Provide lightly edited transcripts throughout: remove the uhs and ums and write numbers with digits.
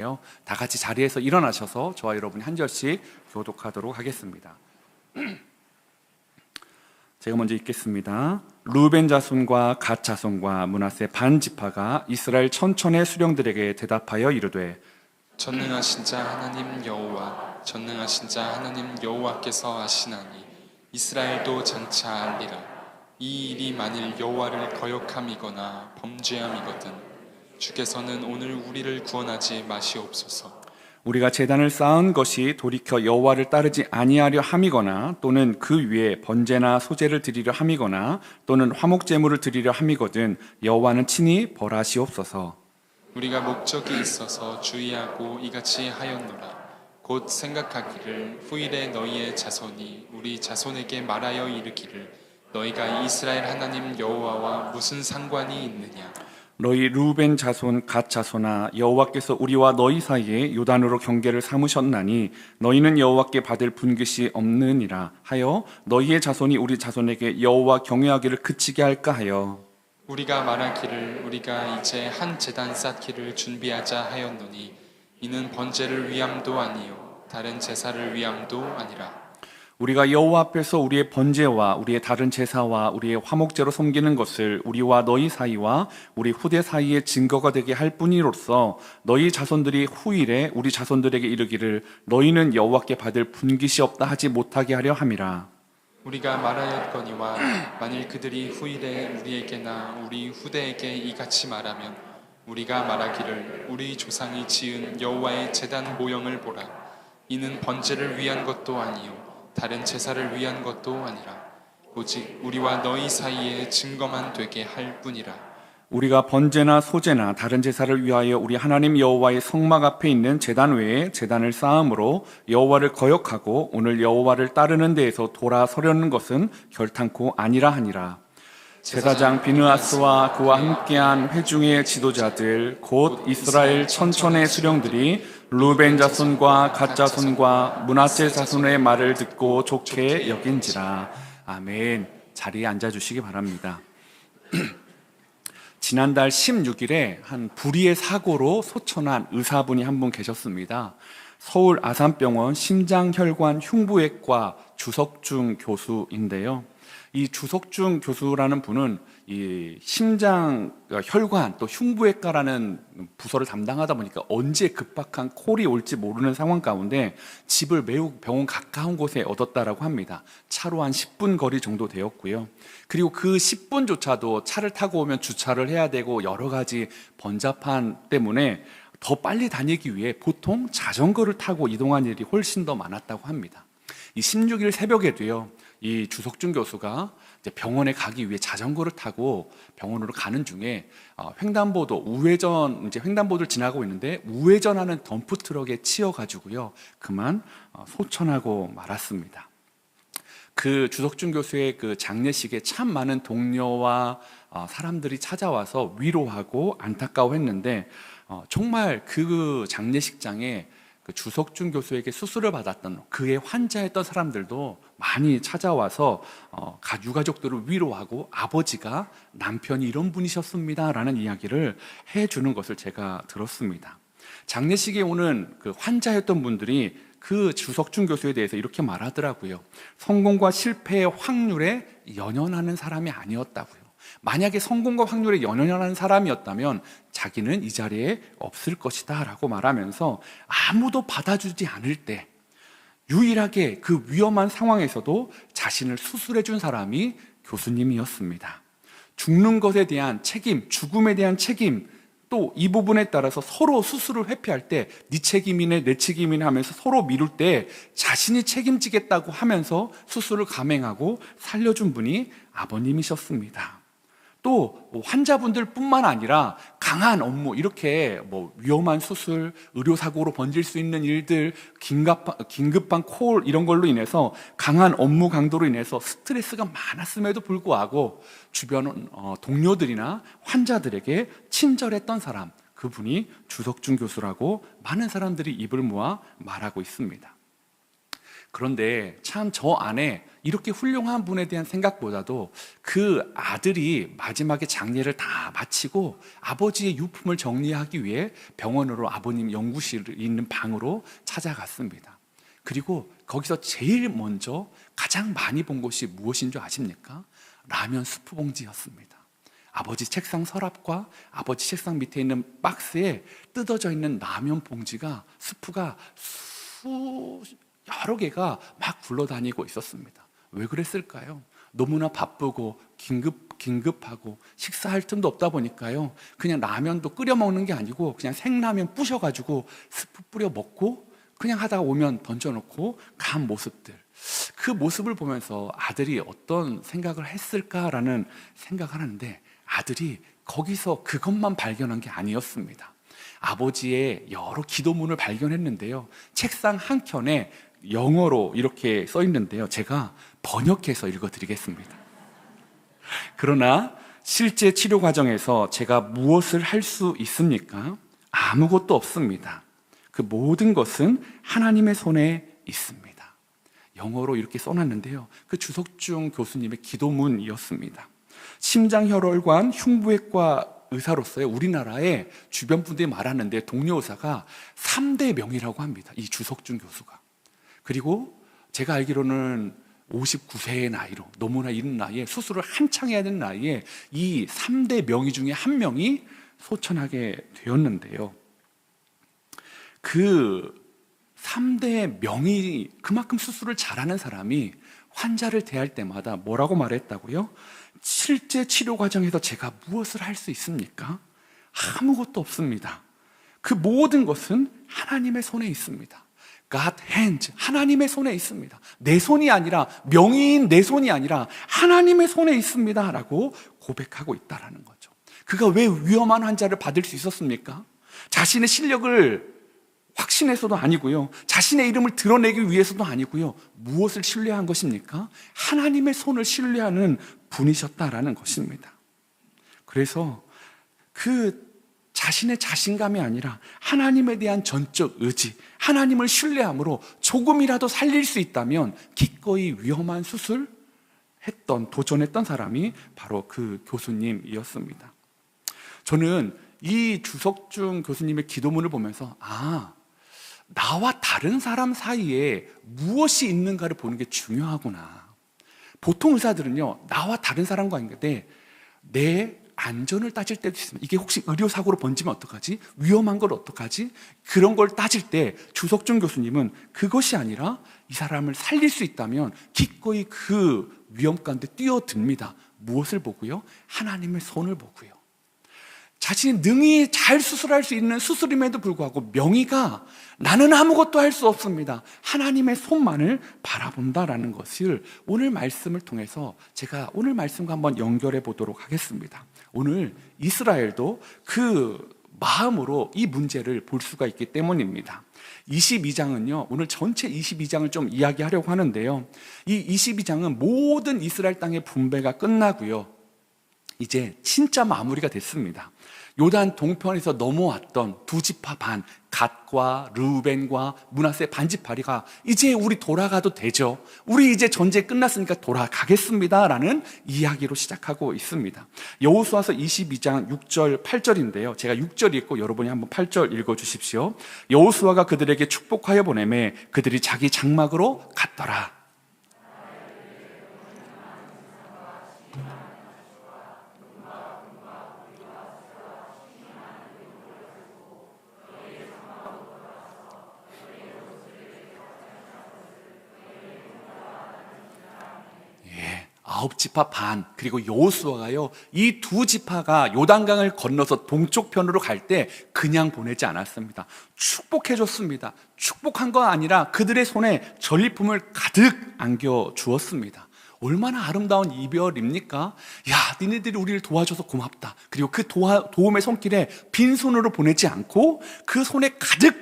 다 같이 자리에서 일어나셔서 저와 여러분이 한 절씩 교독하도록 하겠습니다. 제가 먼저 읽겠습니다. 루벤 자손과 갓 자손과 므낫세 반 지파가 이스라엘 천천의 수령들에게 대답하여 이르되, 전능하신 자 하나님 여호와, 전능하신 자 하나님 여호와께서 하시나니 이스라엘도 장차 알리라. 이 일이 만일 여호와를 거역함이거나 범죄함이거든 주께서는 오늘 우리를 구원하지 마시옵소서. 우리가 제단을 쌓은 것이 돌이켜 여호와를 따르지 아니하려 함이거나 또는 그 위에 번제나 소제를 드리려 함이거나 또는 화목 제물을 드리려 함이거든 여호와는 친히 벌하시옵소서. 우리가 목적이 있어서 주의하고 이같이 하였노라. 곧 생각하기를 후일에 너희의 자손이 우리 자손에게 말하여 이르기를 너희가 이스라엘 하나님 여호와와 무슨 상관이 있느냐. 너희 루벤 자손 갓 자손아, 여호와께서 우리와 너희 사이에 요단으로 경계를 삼으셨나니 너희는 여호와께 받을 분깃이 없느니라 하여 너희의 자손이 우리 자손에게 여호와 경외하기를 그치게 할까 하여 우리가 말하기를 우리가 이제 한 제단 쌓기를 준비하자 하였노니 이는 번제를 위함도 아니요 다른 제사를 위함도 아니라. 우리가 여호와 앞에서 우리의 번제와 우리의 다른 제사와 우리의 화목제로 섬기는 것을 우리와 너희 사이와 우리 후대 사이에 증거가 되게 할 뿐이로써 너희 자손들이 후일에 우리 자손들에게 이르기를 너희는 여호와께 받을 분깃이 없다 하지 못하게 하려 함이라. 우리가 말하였거니와 만일 그들이 후일에 우리에게나 우리 후대에게 이같이 말하면 우리가 말하기를 우리 조상이 지은 여호와의 제단 모형을 보라. 이는 번제를 위한 것도 아니요 다른 제사를 위한 것도 아니라 오직 우리와 너희 사이에 증거만 되게 할 뿐이라. 우리가 번제나 소제나 다른 제사를 위하여 우리 하나님 여호와의 성막 앞에 있는 제단 외에 제단을 쌓음으로 여호와를 거역하고 오늘 여호와를 따르는 데에서 돌아서려는 것은 결탄코 아니라 하니라. 제사장 비느하스와 그와 함께한 회중의 지도자들 곧 이스라엘 천천의 수령들이 루벤 자손과 갓 자손과 므낫세 자손의 말을 듣고 좋게 여긴지라. 아멘. 자리에 앉아주시기 바랍니다. 지난달 16일에 한 불의의 사고로 소천한 의사분이 한 분 계셨습니다. 서울 아산병원 심장혈관 흉부외과 주석중 교수인데요. 이 주석중 교수라는 분은 이 심장 혈관 또 흉부외과라는 부서를 담당하다 보니까 언제 급박한 콜이 올지 모르는 상황 가운데 집을 매우 병원 가까운 곳에 얻었다라고 합니다. 차로 한 10분 거리 정도 되었고요. 그리고 그 10분조차도 차를 타고 오면 주차를 해야 되고 여러 가지 번잡한 때문에 더 빨리 다니기 위해 보통 자전거를 타고 이동한 일이 훨씬 더 많았다고 합니다. 이 16일 새벽에도요, 이 주석준 교수가 이제 병원에 가기 위해 자전거를 타고 병원으로 가는 중에 횡단보도 우회전 이제 횡단보도를 지나고 있는데 우회전하는 덤프 트럭에 치여가지고요 그만 소천하고 말았습니다. 그 주석준 교수의 그 장례식에 참 많은 동료와 사람들이 찾아와서 위로하고 안타까워했는데 정말 그 장례식장에 그 주석준 교수에게 수술을 받았던 그의 환자였던 사람들도 많이 찾아와서 유가족들을 위로하고 아버지가 남편이 이런 분이셨습니다 라는 이야기를 해주는 것을 제가 들었습니다. 장례식에 오는 그 환자였던 분들이 그 주석준 교수에 대해서 이렇게 말하더라고요. 성공과 실패의 확률에 연연하는 사람이 아니었다고요. 만약에 성공과 확률에 연연하는 사람이었다면 자기는 이 자리에 없을 것이다 라고 말하면서 아무도 받아주지 않을 때 유일하게 그 위험한 상황에서도 자신을 수술해 준 사람이 교수님이었습니다. 죽는 것에 대한 책임, 죽음에 대한 책임, 또 이 부분에 따라서 서로 수술을 회피할 때 네 책임이네 내 책임이네 하면서 서로 미룰 때 자신이 책임지겠다고 하면서 수술을 감행하고 살려준 분이 아버님이셨습니다. 또 환자분들 뿐만 아니라 강한 업무, 이렇게 위험한 수술, 의료사고로 번질 수 있는 일들, 긴급한 콜 이런 걸로 인해서 강한 업무 강도로 인해서 스트레스가 많았음에도 불구하고 주변 동료들이나 환자들에게 친절했던 사람, 그분이 주석준 교수라고 많은 사람들이 입을 모아 말하고 있습니다. 그런데 참 저 안에 이렇게 훌륭한 분에 대한 생각보다도 그 아들이 마지막에 장례를 다 마치고 아버지의 유품을 정리하기 위해 병원으로 아버님 연구실이 있는 방으로 찾아갔습니다. 그리고 거기서 제일 먼저 가장 많이 본 것이 무엇인 줄 아십니까? 라면 스프 봉지였습니다. 아버지 책상 서랍과 아버지 책상 밑에 있는 박스에 뜯어져 있는 라면 봉지가, 스프가 여러 개가 막 굴러다니고 있었습니다. 왜 그랬을까요? 너무나 바쁘고 긴급하고 식사할 틈도 없다 보니까요, 그냥 라면도 끓여 먹는 게 아니고 그냥 생라면 부셔가지고 스프 뿌려 먹고 그냥 하다가 오면 던져놓고 간 모습들, 그 모습을 보면서 아들이 어떤 생각을 했을까라는 생각을 하는데, 아들이 거기서 그것만 발견한 게 아니었습니다. 아버지의 여러 기도문을 발견했는데요, 책상 한켠에 영어로 이렇게 써 있는데요, 제가 번역해서 읽어드리겠습니다. 그러나 실제 치료 과정에서 제가 무엇을 할 수 있습니까? 아무것도 없습니다. 그 모든 것은 하나님의 손에 있습니다. 영어로 이렇게 써놨는데요, 그 주석중 교수님의 기도문이었습니다. 심장혈관 흉부외과 의사로서의 우리나라의 주변 분들이 말하는데, 동료 의사가 3대 명이라고 합니다, 이 주석중 교수가. 그리고 제가 알기로는 59세의 나이로, 너무나 이른 나이에, 수술을 한창 해야 되는 나이에 이 3대 명의 중에 한 명이 소천하게 되었는데요, 그 3대 명의, 그만큼 수술을 잘하는 사람이 환자를 대할 때마다 뭐라고 말했다고요? 실제 치료 과정에서 제가 무엇을 할 수 있습니까? 아무것도 없습니다. 그 모든 것은 하나님의 손에 있습니다. God hands, 하나님의 손에 있습니다. 내 손이 아니라, 명의인 내 손이 아니라 하나님의 손에 있습니다 라고 고백하고 있다는 거죠. 그가 왜 위험한 환자를 받을 수 있었습니까? 자신의 실력을 확신해서도 아니고요, 자신의 이름을 드러내기 위해서도 아니고요, 무엇을 신뢰한 것입니까? 하나님의 손을 신뢰하는 분이셨다라는 것입니다. 그래서 그 자신의 자신감이 아니라 하나님에 대한 전적 의지, 하나님을 신뢰함으로 조금이라도 살릴 수 있다면 기꺼이 위험한 수술 도전했던 사람이 바로 그 교수님이었습니다. 저는 이 주석중 교수님의 기도문을 보면서, 나와 다른 사람 사이에 무엇이 있는가를 보는 게 중요하구나. 보통 의사들은요, 나와 다른 사람과 있는데 내 안전을 따질 때도 있습니다. 이게 혹시 의료사고로 번지면 어떡하지? 위험한 걸 어떡하지? 그런 걸 따질 때 주석중 교수님은 그것이 아니라 이 사람을 살릴 수 있다면 기꺼이 그 위험 가운데 뛰어듭니다. 무엇을 보고요? 하나님의 손을 보고요. 자신이 능히 잘 수술할 수 있는 수술임에도 불구하고 명의가 나는 아무것도 할 수 없습니다, 하나님의 손만을 바라본다라는 것을 오늘 말씀을 통해서 제가 오늘 말씀과 한번 연결해 보도록 하겠습니다. 오늘 이스라엘도 그 마음으로 이 문제를 볼 수가 있기 때문입니다. 22장은요, 오늘 전체 22장을 좀 이야기하려고 하는데요, 이 22장은 모든 이스라엘 땅의 분배가 끝나고요, 이제 진짜 마무리가 됐습니다. 요단 동편에서 넘어왔던 두 지파 반, 갓과 르우벤과 므낫세 반지파리가 이제 우리 돌아가도 되죠, 우리 이제 전쟁 끝났으니까 돌아가겠습니다 라는 이야기로 시작하고 있습니다. 여호수아서 22장 6절 8절인데요 제가 6절 읽고 여러분이 한번 8절 읽어주십시오. 여호수아가 그들에게 축복하여 보내매 그들이 자기 장막으로 갔더라. 아홉 지파 반, 그리고 여호수아가요, 이 두 지파가 요단강을 건너서 동쪽편으로 갈 때 그냥 보내지 않았습니다. 축복해 줬습니다. 축복한 거 아니라 그들의 손에 전리품을 가득 안겨 주었습니다. 얼마나 아름다운 이별입니까? 야, 니네들이 우리를 도와줘서 고맙다. 그리고 그 도움의 손길에 빈손으로 보내지 않고 그 손에 가득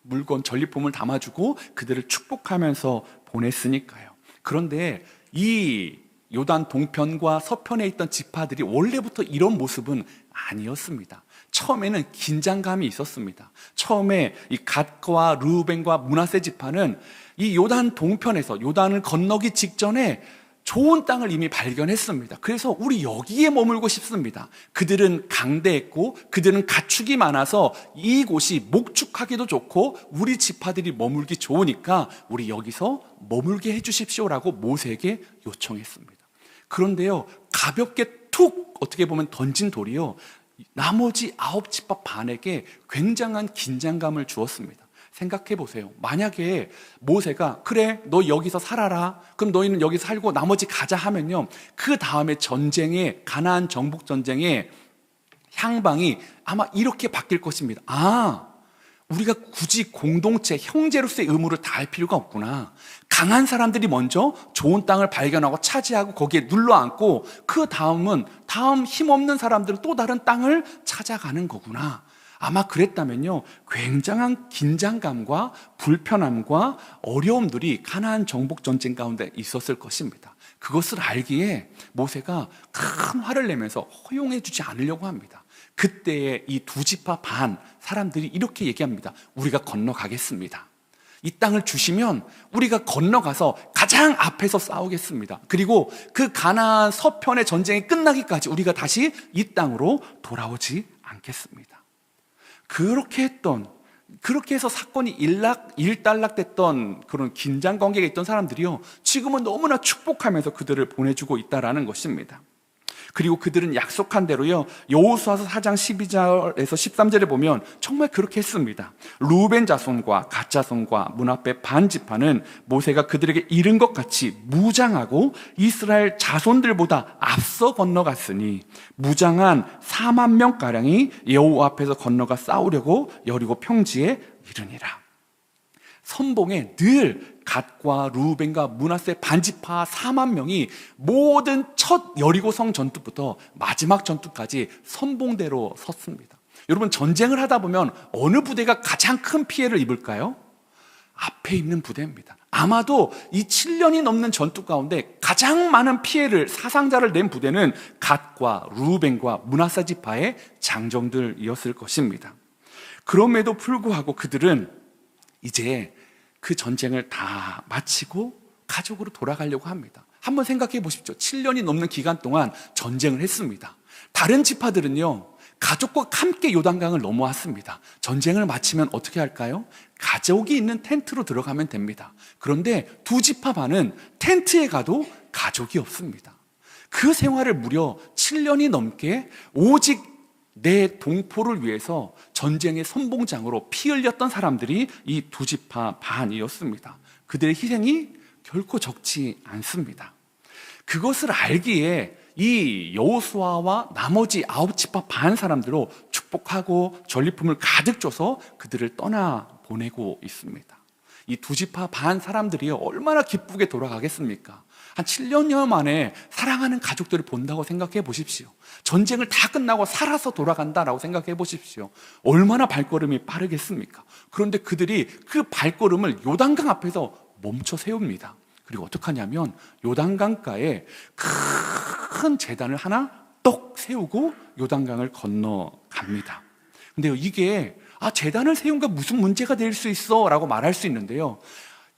물건, 전리품을 담아주고 그들을 축복하면서 보냈으니까요. 그런데 이 요단 동편과 서편에 있던 지파들이 원래부터 이런 모습은 아니었습니다. 처음에는 긴장감이 있었습니다. 처음에 이 갓과 르우벤과 므낫세 지파는 이 요단 동편에서 요단을 건너기 직전에 좋은 땅을 이미 발견했습니다. 그래서 우리 여기에 머물고 싶습니다. 그들은 강대했고 그들은 가축이 많아서 이곳이 목축하기도 좋고 우리 지파들이 머물기 좋으니까 우리 여기서 머물게 해주십시오라고 모세에게 요청했습니다. 그런데요, 가볍게 툭 어떻게 보면 던진 돌이요, 나머지 9지파 반에게 굉장한 긴장감을 주었습니다. 생각해 보세요. 만약에 모세가 그래 너 여기서 살아라, 그럼 너희는 여기서 살고 나머지 가자 하면요, 그 다음에 전쟁에, 가나안 정복 전쟁의 향방이 아마 이렇게 바뀔 것입니다. 우리가 굳이 공동체, 형제로서의 의무를 다할 필요가 없구나. 강한 사람들이 먼저 좋은 땅을 발견하고 차지하고 거기에 눌러앉고 그 다음은 다음 힘없는 사람들은 또 다른 땅을 찾아가는 거구나. 아마 그랬다면요, 굉장한 긴장감과 불편함과 어려움들이 가나안 정복 전쟁 가운데 있었을 것입니다. 그것을 알기에 모세가 큰 화를 내면서 허용해 주지 않으려고 합니다. 그때의 이 2지파 반 사람들이 이렇게 얘기합니다. 우리가 건너가겠습니다. 이 땅을 주시면 우리가 건너가서 가장 앞에서 싸우겠습니다. 그리고 그 가나안 서편의 전쟁이 끝나기까지 우리가 다시 이 땅으로 돌아오지 않겠습니다. 그렇게 해서 사건이 일단락됐던 그런 긴장 관계가 있던 사람들이요, 지금은 너무나 축복하면서 그들을 보내주고 있다라는 것입니다. 그리고 그들은 약속한 대로요, 여호수아서 4장 12절에서 13절에 보면 정말 그렇게 했습니다. 루벤 자손과 갓 자손과 문 앞에 반 지파는 모세가 그들에게 이른 것 같이 무장하고 이스라엘 자손들보다 앞서 건너갔으니 무장한 4만 명가량이 여호와 앞에서 건너가 싸우려고 여리고 평지에 이르니라. 선봉에 늘 갓과 루벤과 므낫세 반지파 4만 명이 모든 첫 여리고성 전투부터 마지막 전투까지 선봉대로 섰습니다. 여러분, 전쟁을 하다 보면 어느 부대가 가장 큰 피해를 입을까요? 앞에 있는 부대입니다. 아마도 이 7년이 넘는 전투 가운데 가장 많은 피해를, 사상자를 낸 부대는 갓과 루벤과 므낫세 지파의 장정들이었을 것입니다. 그럼에도 불구하고 그들은 이제 그 전쟁을 다 마치고 가족으로 돌아가려고 합니다. 한번 생각해 보십시오. 7년이 넘는 기간 동안 전쟁을 했습니다. 다른 지파들은요, 가족과 함께 요단강을 넘어왔습니다. 전쟁을 마치면 어떻게 할까요? 가족이 있는 텐트로 들어가면 됩니다. 그런데 2지파 반은 텐트에 가도 가족이 없습니다. 그 생활을 무려 7년이 넘게 오직 내 동포를 위해서 전쟁의 선봉장으로 피 흘렸던 사람들이 이 2지파 반이었습니다. 그들의 희생이 결코 적지 않습니다. 그것을 알기에 이 여호수아와 나머지 9지파 반 사람들로 축복하고 전리품을 가득 줘서 그들을 떠나 보내고 있습니다. 이 2지파 반 사람들이 얼마나 기쁘게 돌아가겠습니까? 한 7년여 만에 사랑하는 가족들을 본다고 생각해 보십시오. 전쟁을 다 끝나고 살아서 돌아간다라고 생각해 보십시오. 얼마나 발걸음이 빠르겠습니까? 그런데 그들이 그 발걸음을 요단강 앞에서 멈춰 세웁니다. 그리고 어떻게 하냐면 요단강가에 큰 제단을 하나 떡 세우고 요단강을 건너갑니다. 근데 이게 제단을 세운 게 무슨 문제가 될 수 있어? 라고 말할 수 있는데요,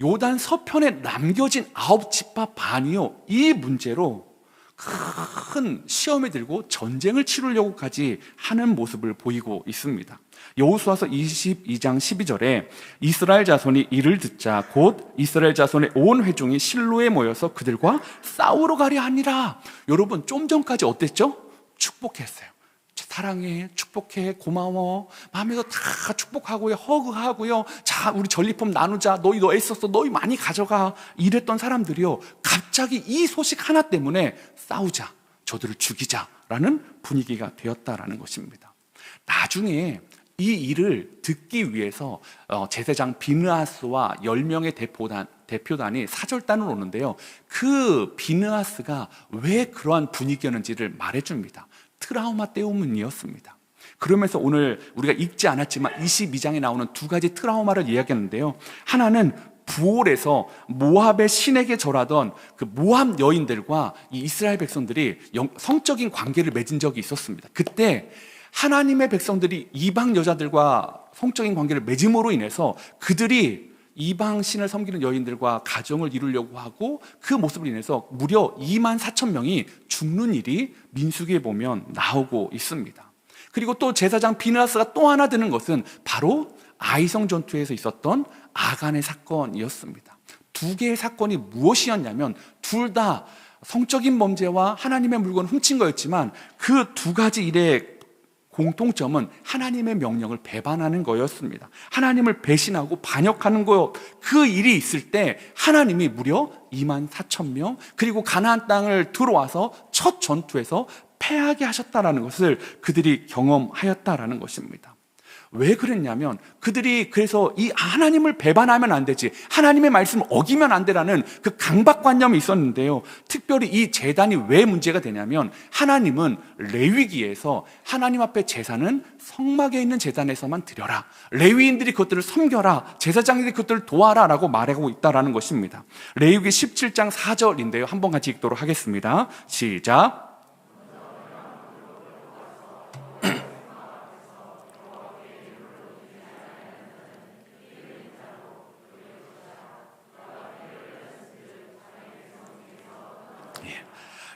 요단 서편에 남겨진 9지파 반이요, 이 문제로 큰 시험에 들고 전쟁을 치르려고까지 하는 모습을 보이고 있습니다. 여호수아서 22장 12절에 이스라엘 자손이 이를 듣자 곧 이스라엘 자손의 온 회중이 실로에 모여서 그들과 싸우러 가려 하니라. 여러분, 좀 전까지 어땠죠? 축복했어요. 사랑해, 축복해, 고마워, 마음에서 다 축복하고요, 허그하고요, 자 우리 전리품 나누자, 너희 애썼어, 너희 많이 가져가, 이랬던 사람들이요, 갑자기 이 소식 하나 때문에 싸우자, 저들을 죽이자라는 분위기가 되었다라는 것입니다. 나중에 이 일을 듣기 위해서 제사장 비느하스와 10명의 대표단이 사절단을 오는데요, 그 비느하스가 왜 그러한 분위기였는지를 말해줍니다. 트라우마 때문이었습니다. 그러면서 오늘 우리가 읽지 않았지만 22장에 나오는 2가지 트라우마를 이야기하는데요, 하나는 부올에서 모압의 신에게 절하던 그 모압 여인들과 이 이스라엘 백성들이 성적인 관계를 맺은 적이 있었습니다. 그때 하나님의 백성들이 이방 여자들과 성적인 관계를 맺음으로 인해서 그들이 이방 신을 섬기는 여인들과 가정을 이루려고 하고 그 모습으로 인해서 무려 2만 4천 명이 죽는 일이 민수기에 보면 나오고 있습니다. 그리고 또 제사장 비느하스가 또 하나 드는 것은 바로 아이성 전투에서 있었던 아간의 사건이었습니다. 두 개의 사건이 무엇이었냐면 둘 다 성적인 범죄와 하나님의 물건을 훔친 거였지만 그 두 가지 일의 공통점은 하나님의 명령을 배반하는 거였습니다. 하나님을 배신하고 반역하는 거, 그 일이 있을 때 하나님이 무려 2만 4천 명, 그리고 가나안 땅을 들어와서 첫 전투에서 패하게 하셨다라는 것을 그들이 경험하였다라는 것입니다. 왜 그랬냐면 그들이 그래서 이 하나님을 배반하면 안 되지, 하나님의 말씀을 어기면 안 되라는 그 강박관념이 있었는데요. 특별히 이 제단이 왜 문제가 되냐면 하나님은 레위기에서 하나님 앞에 제사는 성막에 있는 제단에서만 드려라, 레위인들이 그것들을 섬겨라, 제사장들이 그것들을 도와라 라고 말하고 있다는 것입니다. 레위기 17장 4절인데요. 한번 같이 읽도록 하겠습니다. 시작.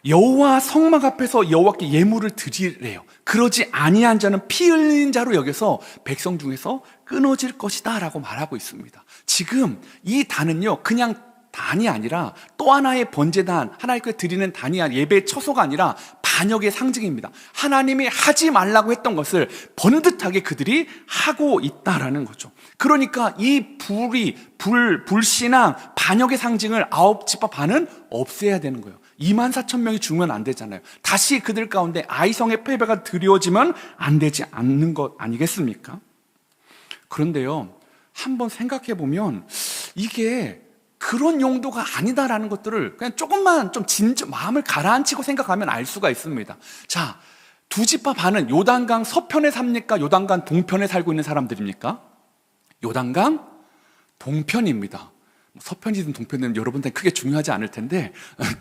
여호와 성막 앞에서 여호와께 예물을 드리래요. 그러지 아니한 자는 피 흘린 자로 여겨서 백성 중에서 끊어질 것이다 라고 말하고 있습니다. 지금 이 단은요, 그냥 단이 아니라 또 하나의 번제단, 하나님께 드리는 단이 아니라 예배의 처소가 아니라 반역의 상징입니다. 하나님이 하지 말라고 했던 것을 번듯하게 그들이 하고 있다라는 거죠. 그러니까 이 불신앙, 반역의 상징을 9지파 반은 없애야 되는 거예요. 2만 4천 명이 죽으면 안 되잖아요. 다시 그들 가운데 아이성의 패배가 드리워지면 안 되지 않는 것 아니겠습니까? 그런데요, 한번 생각해 보면 이게 그런 용도가 아니다라는 것들을 그냥 조금만 좀 마음을 가라앉히고 생각하면 알 수가 있습니다. 자, 두 지파 반은 요단강 서편에 삽니까? 요단강 동편에 살고 있는 사람들입니까? 요단강 동편입니다. 서편이든 동편이든 여러분들한테 크게 중요하지 않을 텐데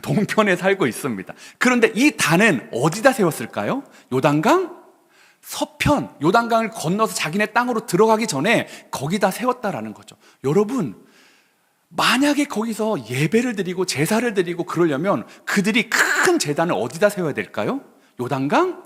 동편에 살고 있습니다. 그런데 이 단은 어디다 세웠을까요? 요단강 서편, 요단강을 건너서 자기네 땅으로 들어가기 전에 거기다 세웠다라는 거죠. 여러분, 만약에 거기서 예배를 드리고 제사를 드리고 그러려면 그들이 큰 제단을 어디다 세워야 될까요? 요단강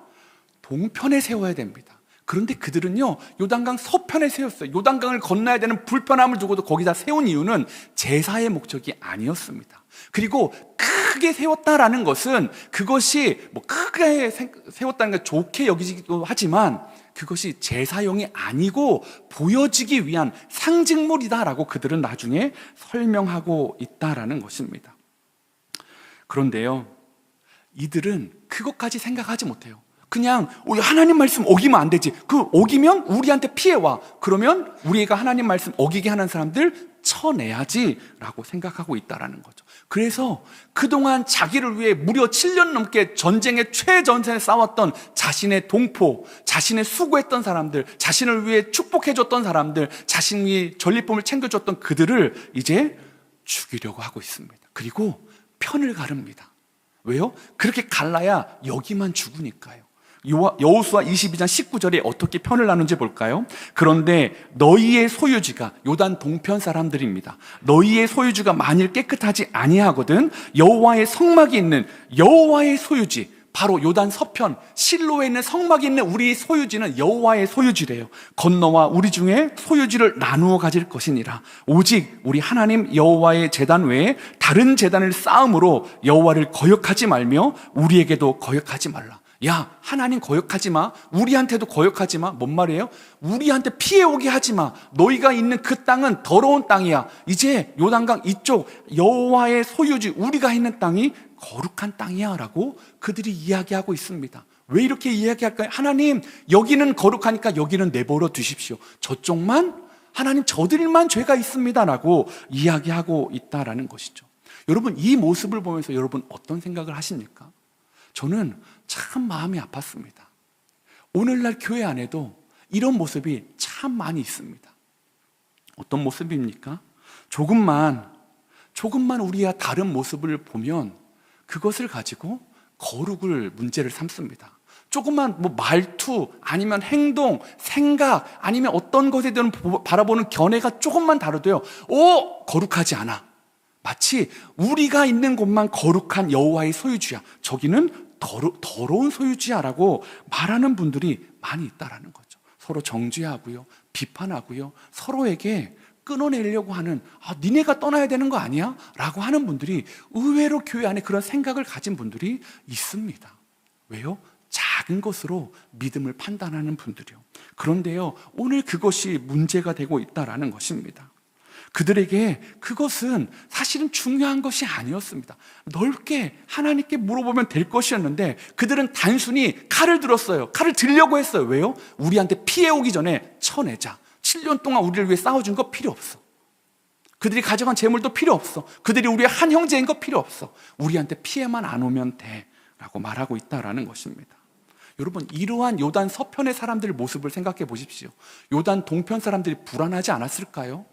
동편에 세워야 됩니다. 그런데 그들은요, 요단강 서편에 세웠어요. 요단강을 건너야 되는 불편함을 두고도 거기다 세운 이유는 제사의 목적이 아니었습니다. 그리고 크게 세웠다라는 것은 그것이 뭐 크게 세웠다는 게 좋게 여기기도 하지만 그것이 제사용이 아니고 보여지기 위한 상징물이다라고 그들은 나중에 설명하고 있다라는 것입니다. 그런데요, 이들은 그것까지 생각하지 못해요. 그냥 하나님 말씀 어기면 안 되지, 그 어기면 우리한테 피해와, 그러면 우리가 하나님 말씀 어기게 하는 사람들 쳐내야지 라고 생각하고 있다라는 거죠. 그래서 그동안 자기를 위해 무려 7년 넘게 전쟁의 최전선에 싸웠던 자신의 동포, 자신의 수고했던 사람들, 자신을 위해 축복해줬던 사람들, 자신이 전리품을 챙겨줬던 그들을 이제 죽이려고 하고 있습니다. 그리고 편을 가릅니다. 왜요? 그렇게 갈라야 여기만 죽으니까요. 여호수아 22장 19절에 어떻게 편을 나누는지 볼까요? 그런데 너희의 소유지가, 요단 동편 사람들입니다. 너희의 소유지가 만일 깨끗하지 아니하거든 여호와의 성막이 있는 여호와의 소유지, 바로 요단 서편 실로에 있는 성막이 있는 우리 소유지는 여호와의 소유지래요. 건너와 우리 중에 소유지를 나누어 가질 것이니라. 오직 우리 하나님 여호와의 제단 외에 다른 제단을 쌓음으로 여호와를 거역하지 말며 우리에게도 거역하지 말라. 야, 하나님 거역하지 마, 우리한테도 거역하지 마. 뭔 말이에요? 우리한테 피해 오게 하지 마. 너희가 있는 그 땅은 더러운 땅이야. 이제 요단강 이쪽 여호와의 소유지, 우리가 있는 땅이 거룩한 땅이야 라고 그들이 이야기하고 있습니다. 왜 이렇게 이야기할까요? 하나님, 여기는 거룩하니까 여기는 내버려 두십시오. 저쪽만, 하나님 저들만 죄가 있습니다 라고 이야기하고 있다라는 것이죠. 여러분, 이 모습을 보면서 여러분 어떤 생각을 하십니까? 저는 참 마음이 아팠습니다. 오늘날 교회 안에도 이런 모습이 참 많이 있습니다. 어떤 모습입니까? 조금만 우리와 다른 모습을 보면 그것을 가지고 거룩을 문제를 삼습니다. 조금만 뭐 말투 아니면 행동, 생각 아니면 어떤 것에 대한 바라보는 견해가 조금만 다르도요. 거룩하지 않아. 마치 우리가 있는 곳만 거룩한 여호와의 소유주야. 저기는 더러운 소유주야라고 말하는 분들이 많이 있다라는 거죠. 서로 정죄하고요, 비판하고요, 서로에게 끊어내려고 하는 니네가 떠나야 되는 거 아니야? 라고 하는 분들이 의외로 교회 안에 그런 생각을 가진 분들이 있습니다. 왜요? 작은 것으로 믿음을 판단하는 분들이요. 그런데요, 오늘 그것이 문제가 되고 있다라는 것입니다. 그들에게 그것은 사실은 중요한 것이 아니었습니다. 넓게 하나님께 물어보면 될 것이었는데 그들은 단순히 칼을 들었어요. 칼을 들려고 했어요. 왜요? 우리한테 피해 오기 전에 쳐내자. 7년 동안 우리를 위해 싸워준 거 필요 없어. 그들이 가져간 재물도 필요 없어. 그들이 우리의 한 형제인 거 필요 없어. 우리한테 피해만 안 오면 돼 라고 말하고 있다라는 것입니다. 여러분, 이러한 요단 서편의 사람들의 모습을 생각해 보십시오. 요단 동편 사람들이 불안하지 않았을까요?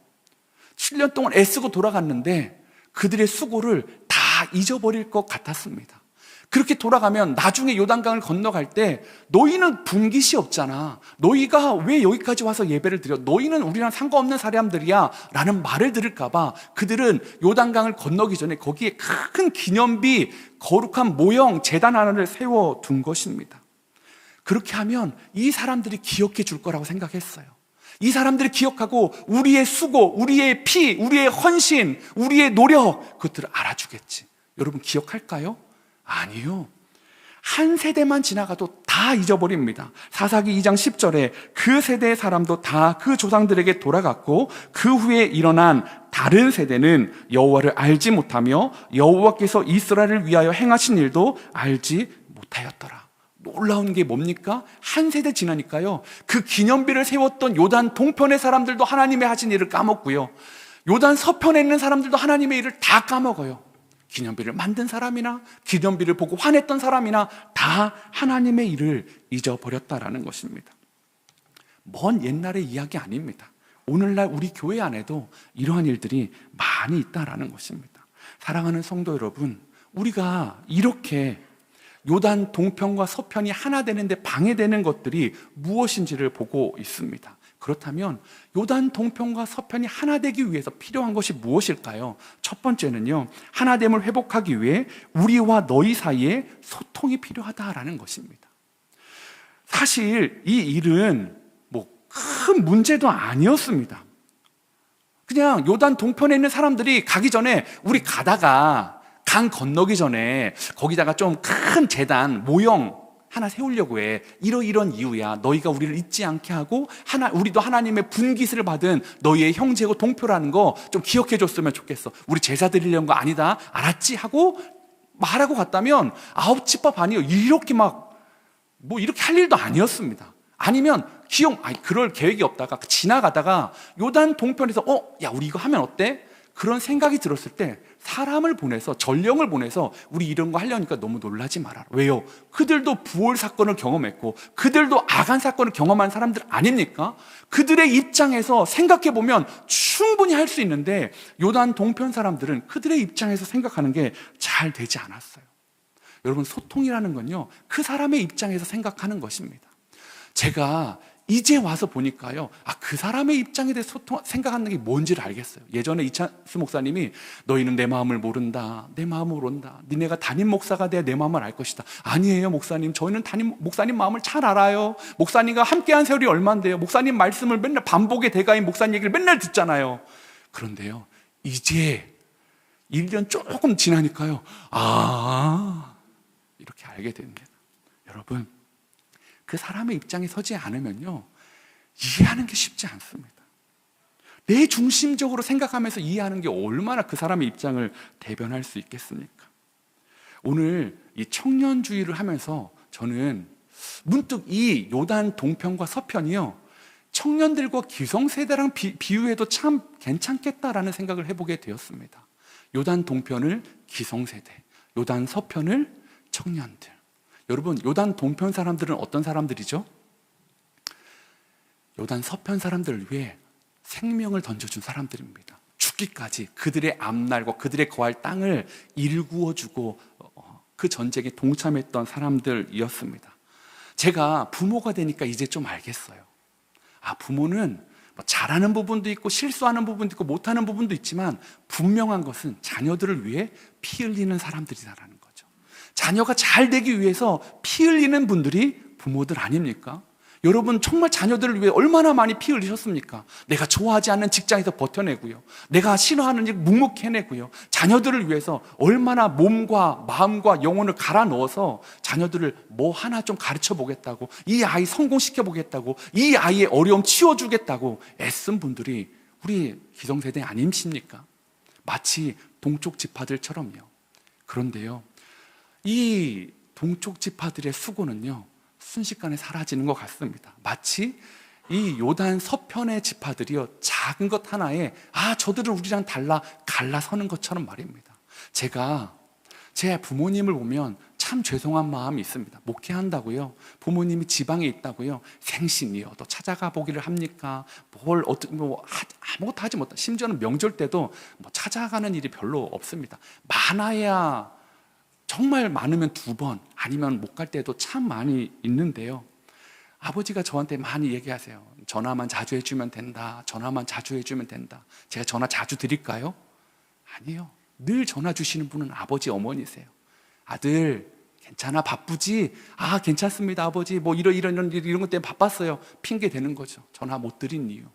7년 동안 애쓰고 돌아갔는데 그들의 수고를 다 잊어버릴 것 같았습니다. 그렇게 돌아가면 나중에 요단강을 건너갈 때 너희는 분깃이 없잖아. 너희가 왜 여기까지 와서 예배를 드려? 너희는 우리랑 상관없는 사람들이야 라는 말을 들을까 봐 그들은 요단강을 건너기 전에 거기에 큰 기념비, 거룩한 모형, 제단 하나를 세워둔 것입니다. 그렇게 하면 이 사람들이 기억해 줄 거라고 생각했어요. 이 사람들이 기억하고 우리의 수고, 우리의 피, 우리의 헌신, 우리의 노력 그것들을 알아주겠지. 여러분 기억할까요? 아니요. 한 세대만 지나가도 다 잊어버립니다. 사사기 2장 10절에 그 세대의 사람도 다 그 조상들에게 돌아갔고 그 후에 일어난 다른 세대는 여호와를 알지 못하며 여호와께서 이스라엘을 위하여 행하신 일도 알지 못하였더라. 놀라운 게 뭡니까? 한 세대 지나니까요, 그 기념비를 세웠던 요단 동편의 사람들도 하나님의 하신 일을 까먹고요, 요단 서편에 있는 사람들도 하나님의 일을 다 까먹어요. 기념비를 만든 사람이나 기념비를 보고 화냈던 사람이나 다 하나님의 일을 잊어버렸다라는 것입니다. 먼 옛날의 이야기 아닙니다. 오늘날 우리 교회 안에도 이러한 일들이 많이 있다라는 것입니다. 사랑하는 성도 여러분, 우리가 이렇게 요단 동편과 서편이 하나 되는데 방해되는 것들이 무엇인지를 보고 있습니다. 그렇다면 요단 동편과 서편이 하나 되기 위해서 필요한 것이 무엇일까요? 첫 번째는요, 하나됨을 회복하기 위해 우리와 너희 사이에 소통이 필요하다라는 것입니다. 사실 이 일은 뭐 큰 문제도 아니었습니다. 그냥 요단 동편에 있는 사람들이 가기 전에 우리 가다가 강 건너기 전에 거기다가 좀 큰 제단 모형 하나 세우려고 해. 이런 이유야. 너희가 우리를 잊지 않게 하고 우리도 하나님의 분깃을 받은 너희의 형제고 동표라는 거 좀 기억해 줬으면 좋겠어. 우리 제사 드리려는 거 아니다. 알았지? 하고 말하고 갔다면 9집밥 아니에요. 이렇게 이렇게 할 일도 아니었습니다. 아니면 그럴 계획이 없다가 지나가다가 요단 동편에서 야 우리 이거 하면 어때? 그런 생각이 들었을 때 사람을 보내서, 전령을 보내서 우리 이런 거 하려니까 너무 놀라지 말아라. 왜요? 그들도 부올 사건을 경험했고 그들도 아간 사건을 경험한 사람들 아닙니까? 그들의 입장에서 생각해보면 충분히 할 수 있는데 요단 동편 사람들은 그들의 입장에서 생각하는 게 잘 되지 않았어요. 여러분, 소통이라는 건요, 그 사람의 입장에서 생각하는 것입니다. 제가 이제 와서 보니까요, 그 사람의 입장에 대해 생각하는 게 뭔지를 알겠어요. 예전에 이찬수 목사님이 너희는 내 마음을 모른다. 내 마음을 모른다. 니네가 담임 목사가 돼야 내 마음을 알 것이다. 아니에요, 목사님. 저희는 목사님 마음을 잘 알아요. 목사님과 함께한 세월이 얼만데요. 목사님 말씀을 맨날 반복의 대가인 목사님 얘기를 맨날 듣잖아요. 그런데요, 이제 1년 조금 지나니까요, 이렇게 알게 됩니다. 여러분, 그 사람의 입장에 서지 않으면요, 이해하는 게 쉽지 않습니다. 내 중심적으로 생각하면서 이해하는 게 얼마나 그 사람의 입장을 대변할 수 있겠습니까? 오늘 이 청년주의를 하면서 저는 문득 이 요단 동편과 서편이요, 청년들과 기성세대랑 비유해도 참 괜찮겠다라는 생각을 해보게 되었습니다. 요단 동편을 기성세대, 요단 서편을 청년들. 여러분, 요단 동편 사람들은 어떤 사람들이죠? 요단 서편 사람들을 위해 생명을 던져준 사람들입니다. 죽기까지 그들의 앞날과 그들의 거할 땅을 일구어주고 그 전쟁에 동참했던 사람들이었습니다. 제가 부모가 되니까 이제 좀 알겠어요. 부모는 뭐 잘하는 부분도 있고 실수하는 부분도 있고 못하는 부분도 있지만 분명한 것은 자녀들을 위해 피 흘리는 사람들이라는 거죠. 자녀가 잘 되기 위해서 피 흘리는 분들이 부모들 아닙니까? 여러분 정말 자녀들을 위해 얼마나 많이 피 흘리셨습니까? 내가 좋아하지 않는 직장에서 버텨내고요, 내가 싫어하는 일 묵묵히 해내고요, 자녀들을 위해서 얼마나 몸과 마음과 영혼을 갈아 넣어서 자녀들을 뭐 하나 좀 가르쳐 보겠다고, 이 아이 성공시켜 보겠다고, 이 아이의 어려움 치워주겠다고 애쓴 분들이 우리 기성세대 아니십니까? 마치 동쪽 지파들처럼요. 그런데요, 이 동쪽 지파들의 수고는요 순식간에 사라지는 것 같습니다. 마치 이 요단 서편의 지파들이요 작은 것 하나에 저들은 우리랑 달라 갈라서는 것처럼 말입니다. 제가 제 부모님을 보면 참 죄송한 마음이 있습니다. 목회한다고요, 부모님이 지방에 있다고요, 생신이어도 찾아가 보기를 합니까? 아무것도 하지 못하, 심지어는 명절 때도 뭐 찾아가는 일이 별로 없습니다. 많아야 정말 많으면 2번, 아니면 못 갈 때도 참 많이 있는데요, 아버지가 저한테 많이 얘기하세요. 전화만 자주 해주면 된다, 전화만 자주 해주면 된다. 제가 전화 자주 드릴까요? 아니요. 늘 전화 주시는 분은 아버지 어머니세요. 아들 괜찮아, 바쁘지? 괜찮습니다 아버지, 뭐 이런 것 때문에 바빴어요. 핑계 대는 거죠. 전화 못 드린 이유.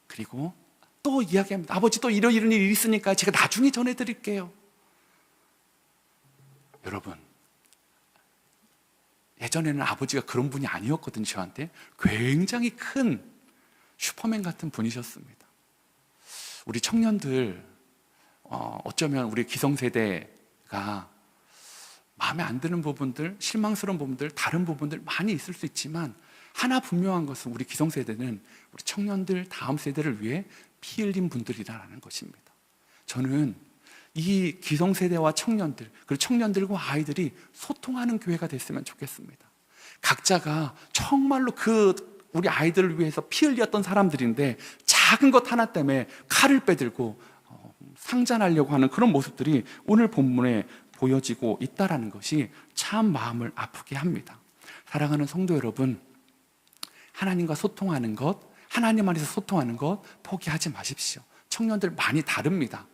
그리고 또 이야기합니다. 아버지 또 이런 일이 있으니까 제가 나중에 전해드릴게요. 여러분, 예전에는 아버지가 그런 분이 아니었거든요. 저한테 굉장히 큰 슈퍼맨 같은 분이셨습니다. 우리 청년들, 어쩌면 우리 기성세대가 마음에 안 드는 부분들, 실망스러운 부분들, 다른 부분들 많이 있을 수 있지만 하나 분명한 것은 우리 기성세대는 우리 청년들, 다음 세대를 위해 피 흘린 분들이라는 것입니다. 저는 이 기성세대와 청년들, 그리고 청년들과 아이들이 소통하는 교회가 됐으면 좋겠습니다. 각자가 정말로 우리 아이들을 위해서 피 흘렸던 사람들인데 작은 것 하나 때문에 칼을 빼들고 상잔하려고 하는 그런 모습들이 오늘 본문에 보여지고 있다는 것이 참 마음을 아프게 합니다. 사랑하는 성도 여러분, 하나님과 소통하는 것, 하나님 안에서 소통하는 것 포기하지 마십시오. 청년들 많이 다릅니다.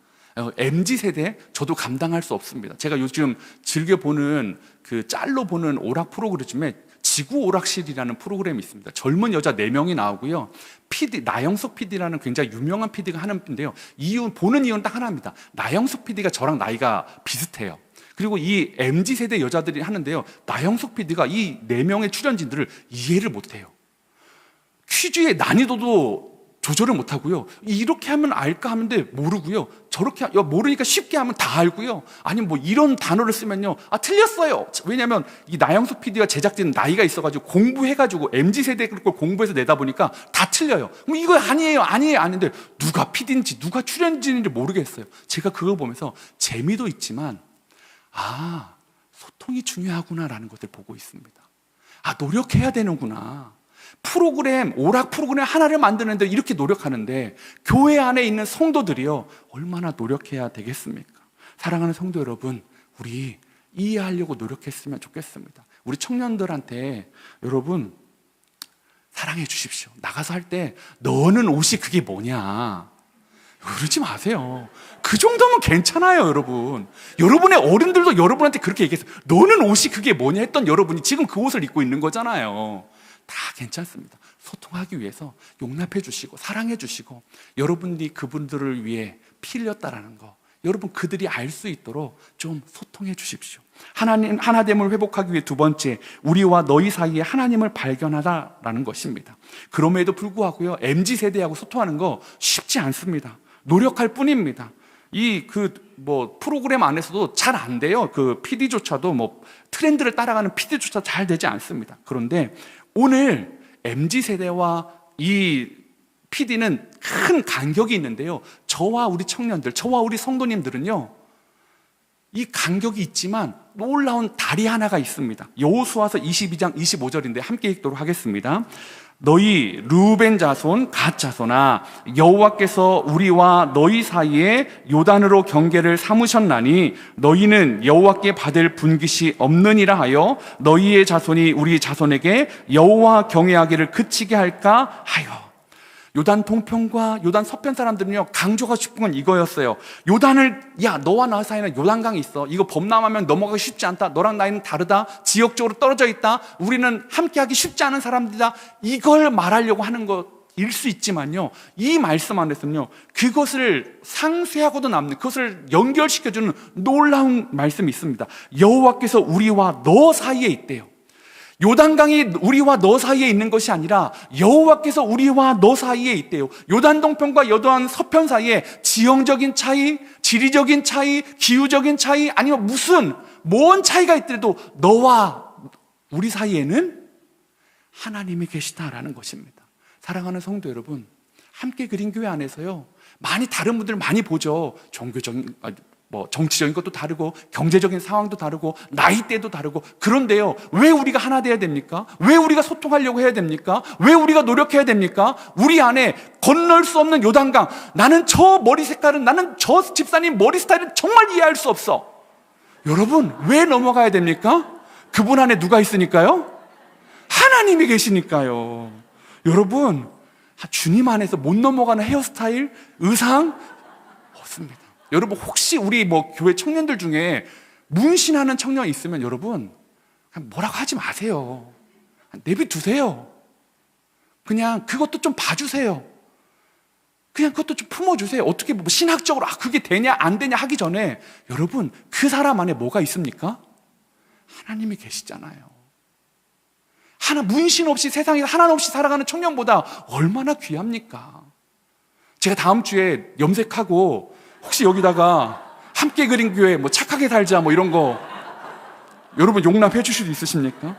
MZ세대 저도 감당할 수 없습니다. 제가 요즘 즐겨보는 그 짤로 보는 오락 프로그램 중에 지구 오락실이라는 프로그램이 있습니다. 젊은 여자 4명이 나오고요, 나영석 PD라는 굉장히 유명한 PD가 하는데요, 보는 이유는 딱 하나입니다. 나영석 PD가 저랑 나이가 비슷해요. 그리고 이 MZ세대 여자들이 하는데요, 나영석 PD가 이 4명의 출연진들을 이해를 못해요. 퀴즈의 난이도도 조절을 못하고요, 이렇게 하면 알까 하는데 모르고요, 저렇게 모르니까 쉽게 하면 다 알고요, 아니면 뭐 이런 단어를 쓰면요 틀렸어요. 왜냐하면 이 나영석 PD가 제작진 나이가 있어가지고 공부해가지고 MZ세대 걸 공부해서 내다 보니까 다 틀려요. 그럼 이거 아닌데 누가 PD인지 누가 출연진인지 모르겠어요. 제가 그거 보면서 재미도 있지만 소통이 중요하구나라는 것을 보고 있습니다. 노력해야 되는구나. 오락 프로그램 하나를 만드는데 이렇게 노력하는데 교회 안에 있는 성도들이요 얼마나 노력해야 되겠습니까? 사랑하는 성도 여러분, 우리 이해하려고 노력했으면 좋겠습니다. 우리 청년들한테 여러분 사랑해 주십시오. 나가서 할 때 너는 옷이 그게 뭐냐 그러지 마세요. 그 정도면 괜찮아요. 여러분의 어른들도 여러분한테 그렇게 얘기했어요. 너는 옷이 그게 뭐냐 했던 여러분이 지금 그 옷을 입고 있는 거잖아요. 다 괜찮습니다. 소통하기 위해서 용납해 주시고 사랑해 주시고, 여러분이 그분들을 위해 피 흘렸다라는 거 여러분 그들이 알 수 있도록 좀 소통해 주십시오. 하나됨을 회복하기 위해 2번째, 우리와 너희 사이에 하나님을 발견하다라는 것입니다. 그럼에도 불구하고요, MZ세대하고 소통하는 거 쉽지 않습니다. 노력할 뿐입니다. 프로그램 안에서도 잘 안 돼요. PD조차도 트렌드를 따라가는 PD조차 잘 되지 않습니다. 그런데 오늘 MZ세대와 이 PD는 큰 간격이 있는데요, 저와 우리 청년들, 저와 우리 성도님들은요 이 간격이 있지만 놀라운 다리 하나가 있습니다. 여호수아서 22장 25절인데 함께 읽도록 하겠습니다. 너희 르우벤 자손 갓 자손아, 여호와께서 우리와 너희 사이에 요단으로 경계를 삼으셨나니 너희는 여호와께 받을 분깃이 없느니라 하여 너희의 자손이 우리 자손에게 여호와 경외하기를 그치게 할까 하여. 요단 동편과 요단 서편 사람들은요, 강조하고 싶은 건 이거였어요. 요단을, 야, 너와 나 사이에는 요단강이 있어. 이거 범람하면 넘어가기 쉽지 않다. 너랑 나이는 다르다. 지역적으로 떨어져 있다. 우리는 함께하기 쉽지 않은 사람들이다. 이걸 말하려고 하는 것일 수 있지만요, 이 말씀 안에서는요, 그것을 상쇄하고도 남는, 그것을 연결시켜주는 놀라운 말씀이 있습니다. 여호와께서 우리와 너 사이에 있대요. 요단강이 우리와 너 사이에 있는 것이 아니라 여호와께서 우리와 너 사이에 있대요. 요단 동편과 요단 서편 사이에 지형적인 차이, 지리적인 차이, 기후적인 차이, 아니면 뭔 차이가 있더라도 너와 우리 사이에는 하나님이 계시다라는 것입니다. 사랑하는 성도 여러분, 함께 그린 교회 안에서요, 많이 다른 분들 많이 보죠. 종교적인, 정치적인 것도 다르고 경제적인 상황도 다르고 나이대도 다르고. 그런데요, 왜 우리가 하나 돼야 됩니까? 왜 우리가 소통하려고 해야 됩니까? 왜 우리가 노력해야 됩니까? 우리 안에 건널 수 없는 요단강, 나는 저 머리 색깔은, 나는 저 집사님 머리 스타일은 정말 이해할 수 없어. 여러분, 왜 넘어가야 됩니까? 그분 안에 누가 있으니까요? 하나님이 계시니까요. 여러분, 주님 안에서 못 넘어가는 헤어스타일, 의상 없습니다. 여러분, 혹시 우리 교회 청년들 중에 문신하는 청년이 있으면 여러분, 그냥 뭐라고 하지 마세요. 내비두세요. 그냥 그것도 좀 봐주세요. 그냥 그것도 좀 품어주세요. 어떻게 신학적으로 그게 되냐 안 되냐 하기 전에, 여러분, 그 사람 안에 뭐가 있습니까? 하나님이 계시잖아요. 문신 없이 세상에 하나님 없이 살아가는 청년보다 얼마나 귀합니까? 제가 다음 주에 염색하고 혹시 여기다가 함께 그린 교회 착하게 살자 이런 거 여러분 용납해 주실 수 있으십니까?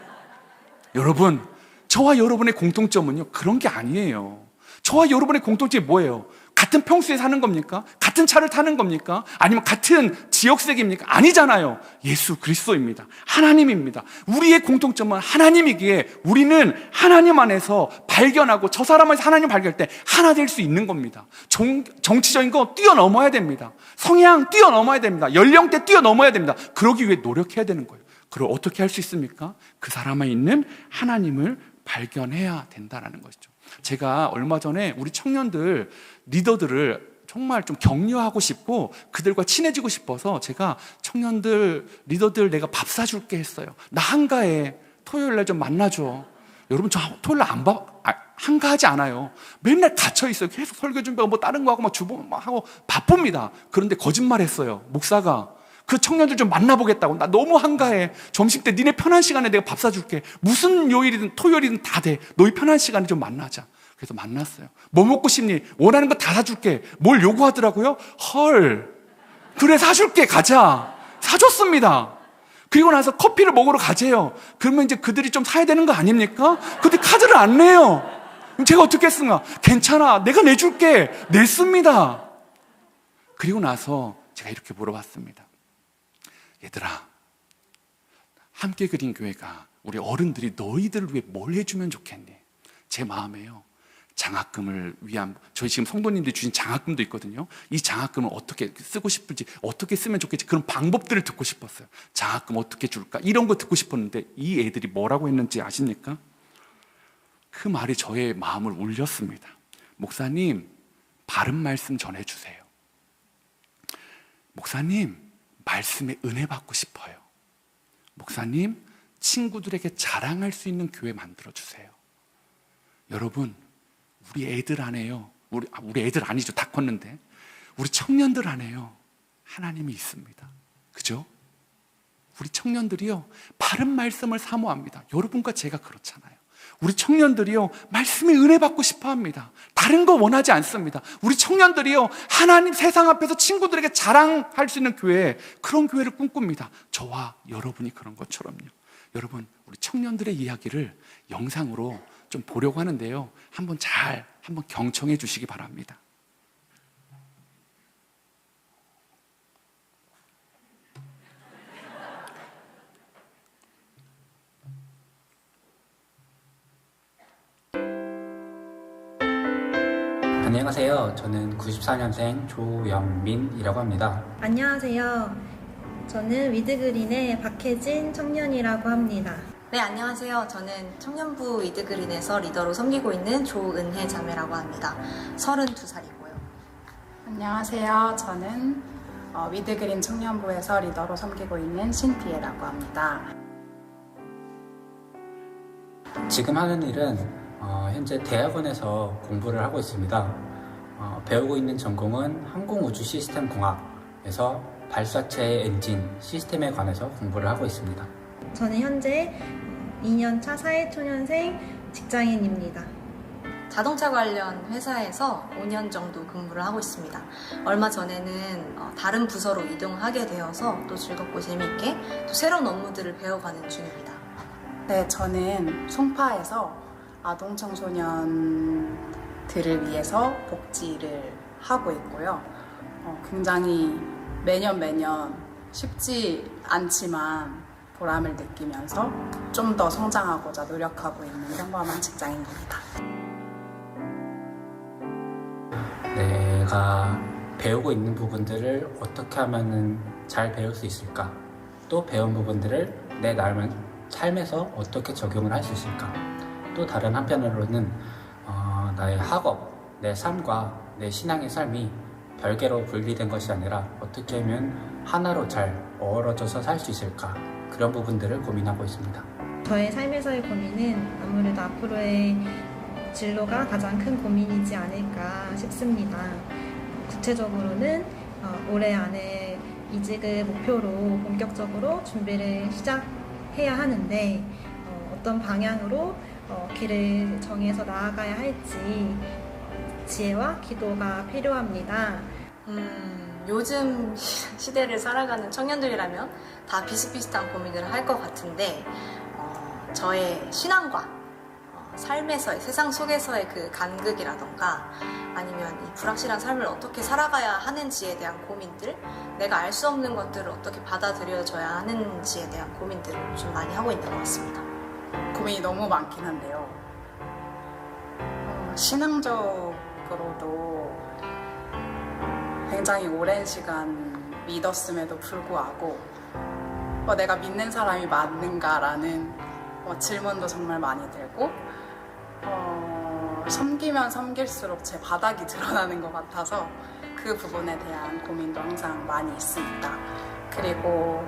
여러분, 저와 여러분의 공통점은요, 그런 게 아니에요. 저와 여러분의 공통점이 뭐예요? 같은 평수에 사는 겁니까? 같은 차를 타는 겁니까? 아니면 같은 지역색입니까? 아니잖아요. 예수 그리스도입니다. 하나님입니다. 우리의 공통점은 하나님이기에 우리는 하나님 안에서 발견하고 저 사람 안에서 하나님 발견할 때 하나 될 수 있는 겁니다. 정치적인 거 뛰어넘어야 됩니다. 성향 뛰어넘어야 됩니다. 연령대 뛰어넘어야 됩니다. 그러기 위해 노력해야 되는 거예요. 그걸 어떻게 할 수 있습니까? 그 사람 안에 있는 하나님을 발견해야 된다는 것이죠. 제가 얼마 전에 우리 청년들 리더들을 정말 좀 격려하고 싶고 그들과 친해지고 싶어서 제가 청년들 리더들 내가 밥 사줄게 했어요. 나 한가해. 토요일날 좀 만나줘. 여러분, 저 토요일날 한가하지 않아요. 맨날 갇혀 있어요. 계속 설교 준비하고 다른 거 하고 주보 하고 바쁩니다. 그런데 거짓말했어요. 목사가 그 청년들 좀 만나보겠다고. 나 너무 한가해. 점심때 니네 편한 시간에 내가 밥 사줄게. 무슨 요일이든 토요일이든 다 돼. 너희 편한 시간에 좀 만나자. 그래서 만났어요. 뭐 먹고 싶니? 원하는 거 다 사줄게. 뭘 요구하더라고요? 헐, 그래 사줄게, 가자. 사줬습니다. 그리고 나서 커피를 먹으러 가재요. 그러면 이제 그들이 좀 사야 되는 거 아닙니까? 근데 카드를 안 내요. 그럼 제가 어떻게 했습니까? 괜찮아, 내가 내줄게. 냈습니다. 그리고 나서 제가 이렇게 물어봤습니다. 얘들아, 함께 그린 교회가 우리 어른들이 너희들을 위해 뭘 해주면 좋겠니? 제 마음에요, 장학금을 위한, 저희 지금 성도님들이 주신 장학금도 있거든요. 이 장학금을 어떻게 쓰고 싶을지, 어떻게 쓰면 좋겠지, 그런 방법들을 듣고 싶었어요. 장학금 어떻게 줄까, 이런 거 듣고 싶었는데 이 애들이 뭐라고 했는지 아십니까? 그 말이 저의 마음을 울렸습니다. 목사님, 바른 말씀 전해주세요. 목사님, 말씀에 은혜 받고 싶어요. 목사님, 친구들에게 자랑할 수 있는 교회 만들어주세요. 여러분, 우리 애들 안에요, 우리 애들 아니죠, 다 컸는데 우리 청년들 안에요, 하나님이 있습니다. 그죠? 우리 청년들이요, 바른 말씀을 사모합니다. 여러분과 제가 그렇잖아요. 우리 청년들이요, 말씀에 은혜 받고 싶어 합니다. 다른 거 원하지 않습니다. 우리 청년들이요, 하나님 세상 앞에서 친구들에게 자랑할 수 있는 교회, 그런 교회를 꿈꿉니다. 저와 여러분이 그런 것처럼요. 여러분, 우리 청년들의 이야기를 영상으로 좀 보려고 하는데요, 한번 경청해 주시기 바랍니다. 안녕하세요. 저는 94년생 조영민이라고 합니다. 안녕하세요. 저는 위드그린의 박혜진 청년이라고 합니다. 네, 안녕하세요. 저는 청년부 위드그린에서 리더로 섬기고 있는 조은혜 자매라고 합니다. 32살이고요. 안녕하세요. 저는 위드그린 청년부에서 리더로 섬기고 있는 신피에라고 합니다. 지금 하는 일은 현재 대학원에서 공부를 하고 있습니다. 배우고 있는 전공은 항공우주시스템공학에서 발사체 엔진 시스템에 관해서 공부를 하고 있습니다. 저는 현재 2년차 사회초년생 직장인입니다. 자동차 관련 회사에서 5년 정도 근무를 하고 있습니다. 얼마 전에는 다른 부서로 이동하게 되어서 또 즐겁고 재미있게 또 새로운 업무들을 배워가는 중입니다. 네, 저는 송파에서 아동 청소년들을 위해서 복지를 하고 있고요. 굉장히 매년 쉽지 않지만 보람을 느끼면서 좀 더 성장하고자 노력하고 있는 평범한 직장인입니다. 내가 배우고 있는 부분들을 어떻게 하면 잘 배울 수 있을까? 또 배운 부분들을 내 삶에서 어떻게 적용을 할 수 있을까? 또 다른 한편으로는 나의 학업, 내 삶과 내 신앙의 삶이 별개로 분리된 것이 아니라 어떻게 하면 하나로 잘 어우러져서 살 수 있을까? 그런 부분들을 고민하고 있습니다. 저의 삶에서의 고민은 아무래도 앞으로의 진로가 가장 큰 고민이지 않을까 싶습니다. 구체적으로는 올해 안에 이직을 목표로 본격적으로 준비를 시작해야 하는데 어떤 방향으로 길을 정해서 나아가야 할지 지혜와 기도가 필요합니다. 요즘 시대를 살아가는 청년들이라면 다 비슷비슷한 고민을 할 것 같은데 저의 신앙과 삶에서의 세상 속에서의 그 간극이라던가 아니면 이 불확실한 삶을 어떻게 살아가야 하는지에 대한 고민들, 내가 알 수 없는 것들을 어떻게 받아들여져야 하는지에 대한 고민들을 좀 많이 하고 있는 것 같습니다. 고민이 너무 많긴 한데요. 신앙적으로도 굉장히 오랜 시간 믿었음에도 불구하고 내가 믿는 사람이 맞는가라는 질문도 정말 많이 들고 섬기면 섬길수록 제 바닥이 드러나는 것 같아서 그 부분에 대한 고민도 항상 많이 있습니다. 그리고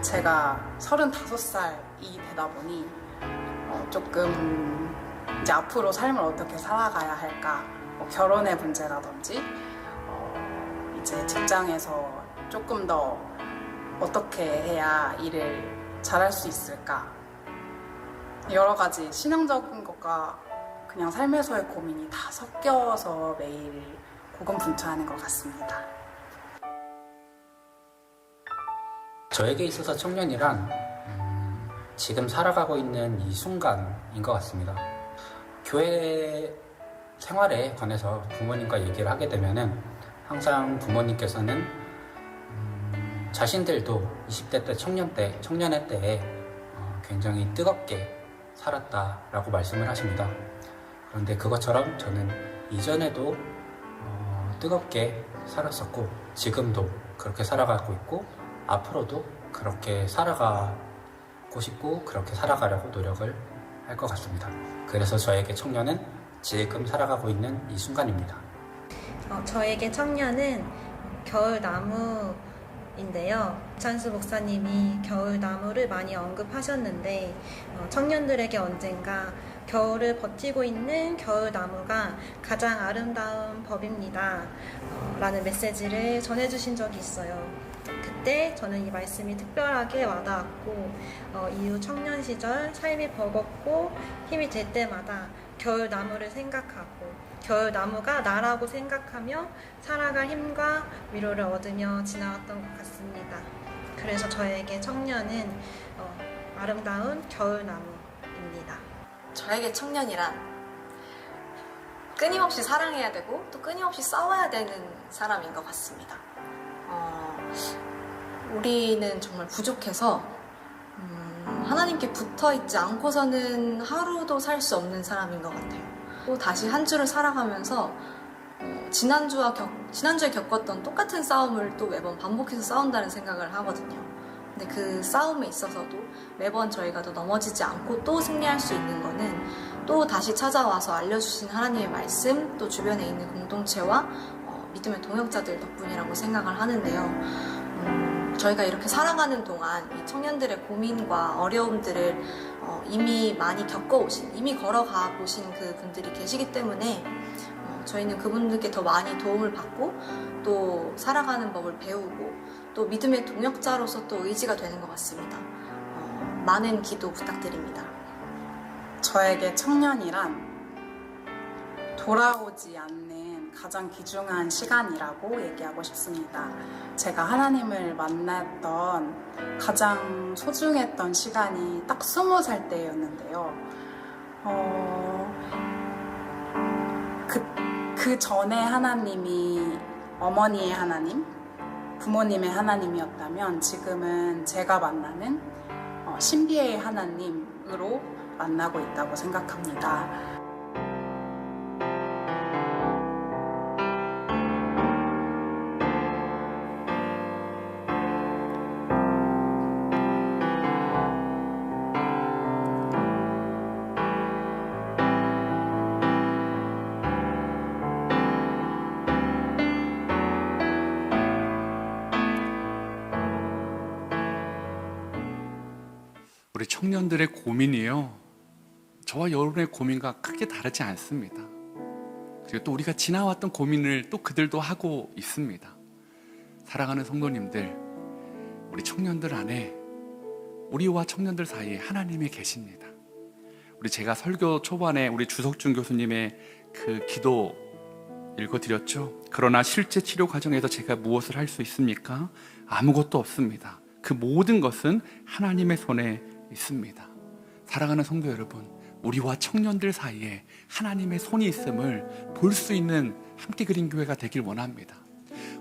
제가 35살이 되다 보니 조금 이제 앞으로 삶을 어떻게 살아가야 할까, 결혼의 문제라든지 이제 직장에서 조금 더 어떻게 해야 일을 잘할 수 있을까, 여러 가지 신앙적인 것과 그냥 삶에서의 고민이 다 섞여서 매일 고군분투하는 것 같습니다. 저에게 있어서 청년이란 지금 살아가고 있는 이 순간인 것 같습니다. 교회 생활에 관해서 부모님과 얘기를 하게 되면은 항상 부모님께서는 자신들도 20대 때, 청년의 때에 굉장히 뜨겁게 살았다라고 말씀을 하십니다. 그런데 그것처럼 저는 이전에도 뜨겁게 살았었고 지금도 그렇게 살아가고 있고 앞으로도 그렇게 살아가고 싶고 그렇게 살아가려고 노력을 할 것 같습니다. 그래서 저에게 청년은 지금 살아가고 있는 이 순간입니다. 저에게 청년은 겨울나무인데요. 찬수 목사님이 겨울나무를 많이 언급하셨는데 청년들에게 언젠가 겨울을 버티고 있는 겨울나무가 가장 아름다운 법입니다. 라는 메시지를 전해주신 적이 있어요. 그때 저는 이 말씀이 특별하게 와닿았고 이후 청년 시절 삶이 버겁고 힘이 들 때마다 겨울나무를 생각하고 겨울나무가 나라고 생각하며 살아갈 힘과 위로를 얻으며 지나왔던 것 같습니다. 그래서 저에게 청년은 아름다운 겨울나무입니다. 저에게 청년이란 끊임없이 사랑해야 되고 또 끊임없이 싸워야 되는 사람인 것 같습니다. 우리는 정말 부족해서 하나님께 붙어있지 않고서는 하루도 살 수 없는 사람인 것 같아요. 또 다시 한 주를 살아가면서 지난주에 겪었던 똑같은 싸움을 또 매번 반복해서 싸운다는 생각을 하거든요. 근데 그 싸움에 있어서도 매번 저희가 또 넘어지지 않고 또 승리할 수 있는 거는 또 다시 찾아와서 알려주신 하나님의 말씀, 또 주변에 있는 공동체와 믿음의 동역자들 덕분이라고 생각을 하는데요. 저희가 이렇게 살아가는 동안 이 청년들의 고민과 어려움들을 이미 많이 겪어오신, 이미 걸어가 보신 그 분들이 계시기 때문에 저희는 그분들께 더 많이 도움을 받고 또 살아가는 법을 배우고 또 믿음의 동역자로서 또 의지가 되는 것 같습니다. 많은 기도 부탁드립니다. 저에게 청년이란 돌아오지 않는 가장 귀중한 시간이라고 얘기하고 싶습니다. 제가 하나님을 만났던 가장 소중했던 시간이 딱 20살 때였는데요. 그 전에 하나님이 어머니의 하나님, 부모님의 하나님이었다면 지금은 제가 만나는 신비의 하나님으로 만나고 있다고 생각합니다. 우리 청년들의 고민이요, 저와 여러분의 고민과 크게 다르지 않습니다. 그리고 또 우리가 지나왔던 고민을 또 그들도 하고 있습니다. 사랑하는 성도님들, 우리 청년들 안에, 우리와 청년들 사이에 하나님이 계십니다. 우리 제가 설교 초반에 우리 주석준 교수님의 그 기도 읽어드렸죠. 그러나 실제 치료 과정에서 제가 무엇을 할 수 있습니까? 아무것도 없습니다. 그 모든 것은 하나님의 손에 있습니다. 사랑하는 성도 여러분, 우리와 청년들 사이에 하나님의 손이 있음을 볼 수 있는 함께 그린 교회가 되길 원합니다.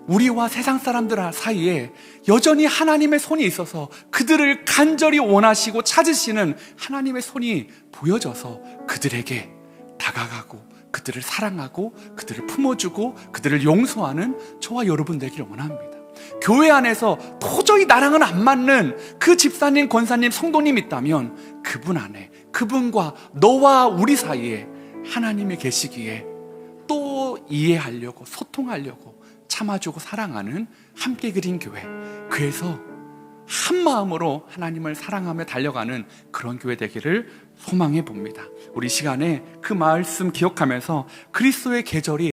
우리와 세상 사람들 사이에 여전히 하나님의 손이 있어서 그들을 간절히 원하시고 찾으시는 하나님의 손이 보여져서 그들에게 다가가고 그들을 사랑하고 그들을 품어주고 그들을 용서하는 저와 여러분 되기를 원합니다. 교회 안에서 도저히 나랑은 안 맞는 그 집사님, 권사님, 성도님 있다면 그분 안에, 그분과 너와 우리 사이에 하나님이 계시기에 또 이해하려고, 소통하려고 참아주고 사랑하는 함께 그린 교회, 그래서 한 마음으로 하나님을 사랑하며 달려가는 그런 교회 되기를 소망해 봅니다. 우리 시간에 그 말씀 기억하면서 그리스도의 계절이